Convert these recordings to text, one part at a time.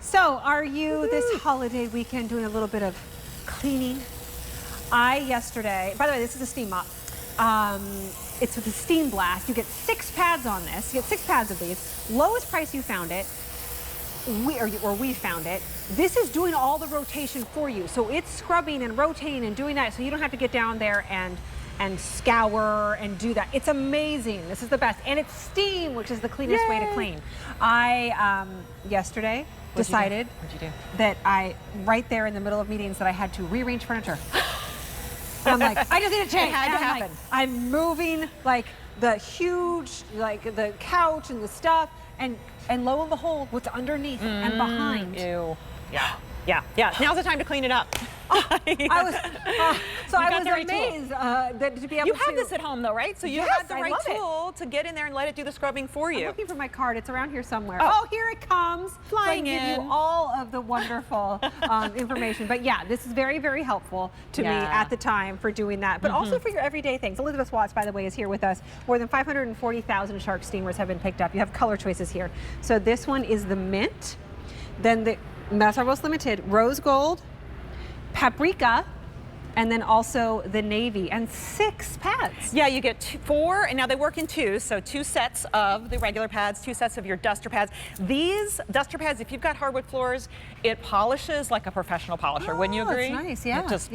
So, are you this holiday weekend doing a little bit of cleaning? Yesterday, by the way, this is a steam mop. It's with a steam blast. You get 6 pads on this. You get 6 pads of these. Lowest price you found it. We found it. This is doing all the rotation for you. So it's scrubbing and rotating and doing that, so you don't have to get down there and scour and do that. It's amazing. This is the best. And it's steam, which is the cleanest way to clean. I yesterday decided that right there in the middle of meetings, that I had to rearrange furniture. And I'm like, I just need to change. It had to happen. I'm moving like the huge, like the couch and the stuff, and lo and behold, what's underneath and behind. Ew. Yeah. Now's the time to clean it up. I was amazed that to be able to. You have this at home though, right? So you had the right tool to get in there and let it do the scrubbing for you. I'm looking for my card. It's around here somewhere. Oh, here it comes. Flying in. Give you all of the wonderful information. But yeah, this is very, very helpful to me at the time for doing that, but also for your everyday things. Elizabeth Watts, by the way, is here with us. More than 540,000 Shark steamers have been picked up. You have color choices here. So this one is the mint. Then the That's our most limited. Rose gold, paprika, and then also the navy, and 6 pads. Yeah, you get 4, and now they work in 2, so 2 sets of the regular pads, 2 sets of your duster pads. These duster pads, if you've got hardwood floors, it polishes like a professional polisher. Wouldn't you agree? That's nice, yeah. It just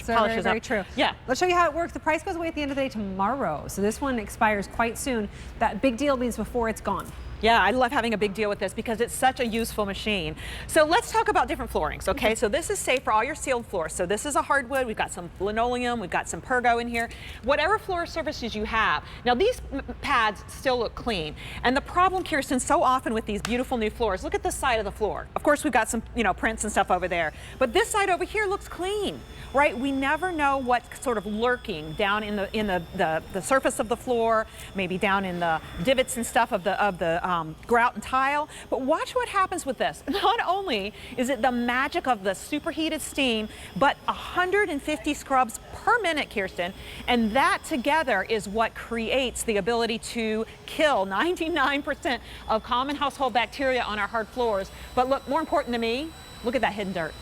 So polishes very up. true. Yeah. Let's show you how it works. The price goes away at the end of the day tomorrow, so this one expires quite soon. That big deal means before it's gone. Yeah, I love having a big deal with this because it's such a useful machine. So let's talk about different floorings, okay? So this is safe for all your sealed floors. So this is a hardwood, we've got some linoleum, we've got some pergo in here, whatever floor surfaces you have. Now these pads still look clean. And the problem, Kirsten, so often with these beautiful new floors, look at this side of the floor. Of course, we've got some, prints and stuff over there, but this side over here looks clean, right? We never know what's sort of lurking down in the surface of the floor, maybe down in the divots and stuff of the grout and tile. But watch what happens with this. Not only is it the magic of the superheated steam, but 150 scrubs per minute, Kirsten, and that together is what creates the ability to kill 99% of common household bacteria on our hard floors. But look, more important to me, look at that hidden dirt.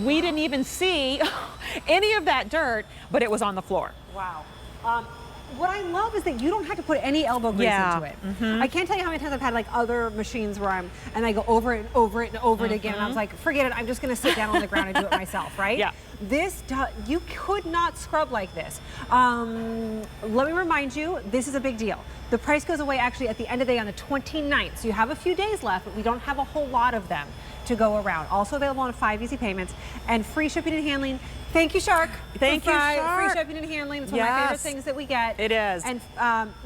We didn't even see any of that dirt, but it was on the floor. Wow. What I love is that you don't have to put any elbow grease into it. I can't tell you how many times I've had like other machines where I go over it and over it and over it again, and I was like, forget it, I'm just gonna sit down on the ground and do it myself, right? Yeah. You could not scrub like this. Let me remind you, this is a big deal. The price goes away actually at the end of the day on the 29th, so you have a few days left, but we don't have a whole lot of them to go around. Also available on 5 easy payments and free shipping and handling. Thank you, Shark. Thank you, Shark. Free shipping and handling. It's one of my favorite things that we get. It is. And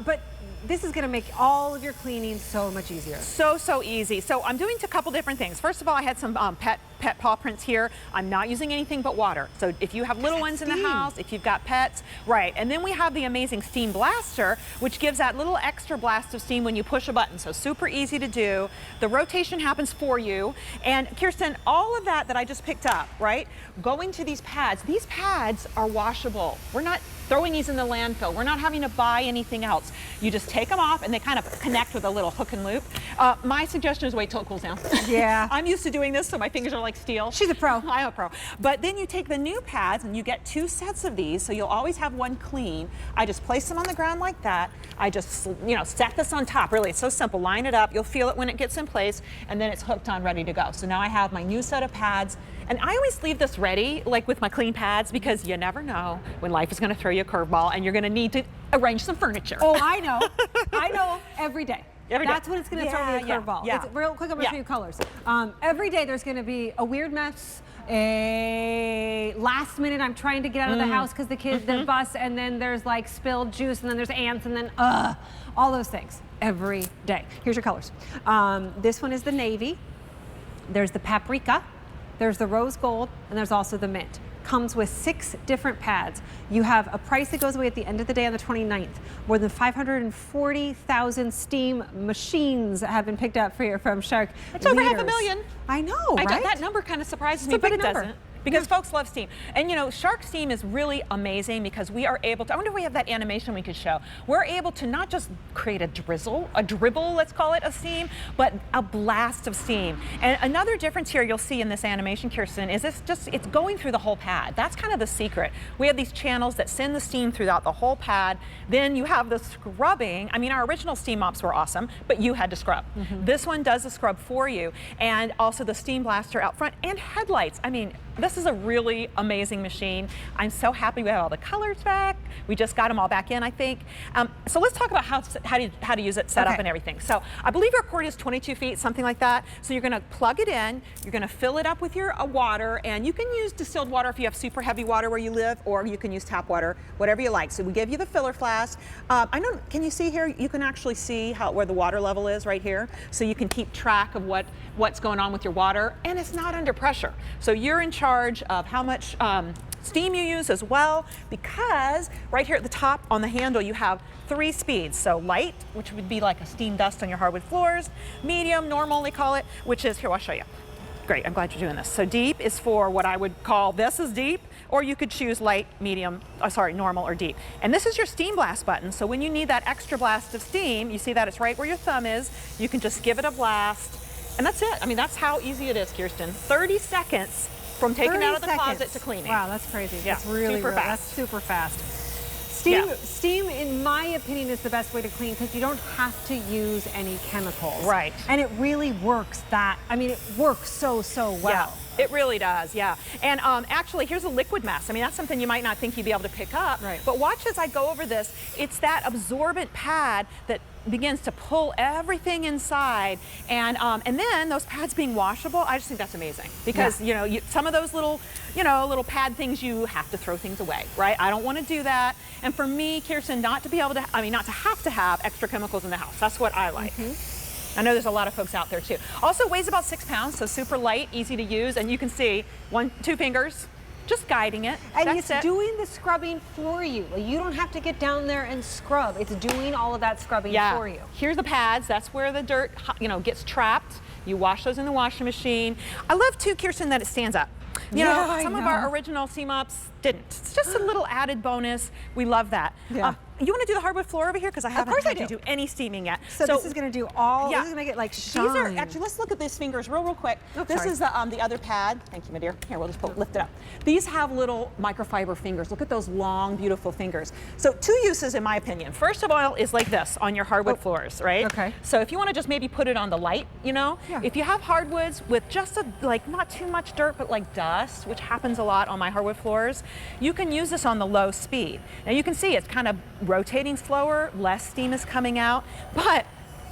but this is going to make all of your cleaning so much easier. So easy. So I'm doing a couple different things. First of all, I had some pet paw prints here. I'm not using anything but water. So if you have little ones in the house, if you've got pets, right. And then we have the amazing steam blaster, which gives that little extra blast of steam when you push a button. So super easy to do. The rotation happens for you. And Kirsten, all of that I just picked up, right? Going to these pads are washable. We're not throwing these in the landfill. We're not having to buy anything else. You just take them off and they kind of connect with a little hook and loop. My suggestion is wait till it cools down. Yeah. I'm used to doing this, so my fingers are like steel. She's a pro. I'm a pro. But then you take the new pads and you get 2 sets of these, so you'll always have one clean. I just place them on the ground like that. I just, set this on top. Really, it's so simple. Line it up. You'll feel it when it gets in place, and then it's hooked on, ready to go. So now I have my new set of pads. And I always leave this ready, like with my clean pads, because you never know when life is going to throw you a curveball and you're going to need to arrange some furniture. Oh, I know. I know every day. That's when it's going to throw me a curveball. Yeah. It's real quick, I'm going to show you colors. Every day there's going to be a weird mess, a last minute I'm trying to get out of the house because the kids, the bus, and then there's like spilled juice, and then there's ants, and then all those things every day. Here's your colors. This one is the navy. There's the paprika. There's the rose gold, and there's also the mint. Comes with 6 different pads. You have a price that goes away at the end of the day on the 29th. More than 540,000 steam machines have been picked up from Shark. It's over 500,000. I know, right? That number kind of surprises me, but it doesn't. because folks love steam. And you know, shark steam is really amazing because we are able to, I wonder if we have that animation we could show. We're able to not just create a dribble, let's call it, of steam, but a blast of steam. And another difference here you'll see in this animation, Kirsten, is it's going through the whole pad. That's kind of the secret. We have these channels that send the steam throughout the whole pad. Then you have the scrubbing. I mean, our original steam mops were awesome, but you had to scrub. This one does the scrub for you, and also the steam blaster out front and headlights. I mean, this is a really amazing machine. I'm so happy we have all the colors back. We just got them all back in, I think. So let's talk about how to use it, set up and everything. So I believe our cord is 22 feet, something like that. So you're gonna plug it in, you're gonna fill it up with your water, and you can use distilled water if you have super heavy water where you live, or you can use tap water, whatever you like. So we give you the filler flask. I know, can you see here? You can actually see where the water level is right here. So you can keep track of what's going on with your water, and it's not under pressure. So you're in charge of how much steam you use as well, because right here at the top on the handle you have 3 speeds. So light, which would be like a steam dust on your hardwood floors, medium, normal they call it, which is, here I'll show you. Great, I'm glad you're doing this. So deep is for what I would call, this is deep, or you could choose light, medium, normal or deep. And this is your steam blast button. So when you need that extra blast of steam, you see that it's right where your thumb is, you can just give it a blast, and that's it. I mean, that's how easy it is, Kirsten. 30 seconds from taking it out of the closet to cleaning. Wow, that's crazy. Yeah, That's really super fast. That's super fast. Steam, in my opinion, is the best way to clean because you don't have to use any chemicals. Right. And it really works it works so well. Yeah, it really does, yeah. And actually, here's a liquid mess. I mean, that's something you might not think you'd be able to pick up. Right. But watch as I go over this. It's that absorbent pad that begins to pull everything inside, and then those pads being washable, I just think that's amazing because you know, some of those little pad things, you have to throw things away, right? I don't want to do that, and for me, Kirsten, not to have to have extra chemicals in the house. That's what I like. I know there's a lot of folks out there too. Also weighs about 6 pounds, so super light, easy to use, and you can see 2 fingers. Just guiding it. And it's doing the scrubbing for you. You don't have to get down there and scrub. It's doing all of that scrubbing for you. Here's the pads. That's where the dirt, gets trapped. You wash those in the washing machine. I love too, Kirsten, that it stands up. You know, some of our original steam mops didn't. It's just a little added bonus. We love that. Yeah. You want to do the hardwood floor over here? Because I haven't had to do any steaming yet. So this is going to do all, this is going to make it like shine. These are, actually, let's look at these fingers real quick. Oh, this is the other pad. Thank you, my dear. Here, we'll just lift it up. These have little microfiber fingers. Look at those long, beautiful fingers. So 2 uses, in my opinion. First of all is like this on your hardwood floors, right? Okay. So if you want to just maybe put it on the light, if you have hardwoods with just not too much dirt, but like dust, which happens a lot on my hardwood floors, you can use this on the low speed. Now you can see it's kind of rotating slower, less steam is coming out, but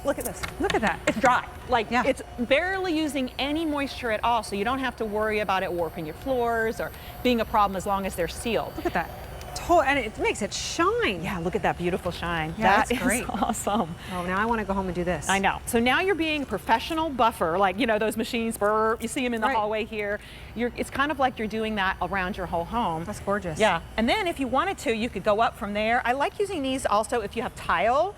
look at this. Look at that. It's dry. It's barely using any moisture at all, so you don't have to worry about it warping your floors or being a problem as long as they're sealed. Look at that. And it makes it shine. Yeah, look at that beautiful shine. Yeah, that's great. Awesome. Oh, now I want to go home and do this. I know. So now you're being a professional buffer, like, those machines, you see them in the hallway here. It's kind of like you're doing that around your whole home. That's gorgeous. Yeah. And then if you wanted to, you could go up from there. I like using these also if you have tile,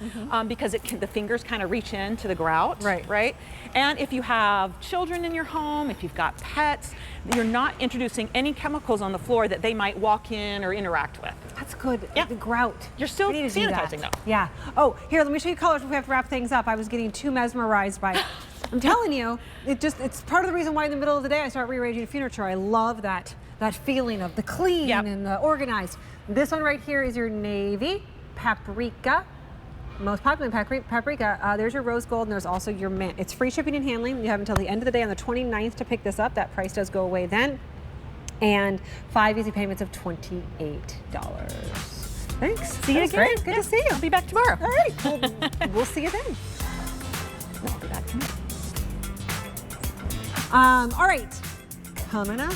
because the fingers kind of reach into the grout. Right. And if you have children in your home, if you've got pets, you're not introducing any chemicals on the floor that they might walk in or interact with. That's good. Yeah. The grout. You're still sanitizing though. Yeah. Oh, here, let me show you colors before we have to wrap things up. I was getting too mesmerized by, I'm telling you, it's part of the reason why in the middle of the day I start rearranging furniture. I love that feeling of the clean and the organized. This one right here is your navy, paprika. Most popular paprika. There's your rose gold, and there's also your mint. It's free shipping and handling. You have until the end of the day on the 29th to pick this up. That price does go away then. And 5 easy payments of $28. Thanks. See you again. Great. Good to see you. I'll be back tomorrow. All right. Well, we'll see you then. I'll be back tomorrow. All right. Coming up.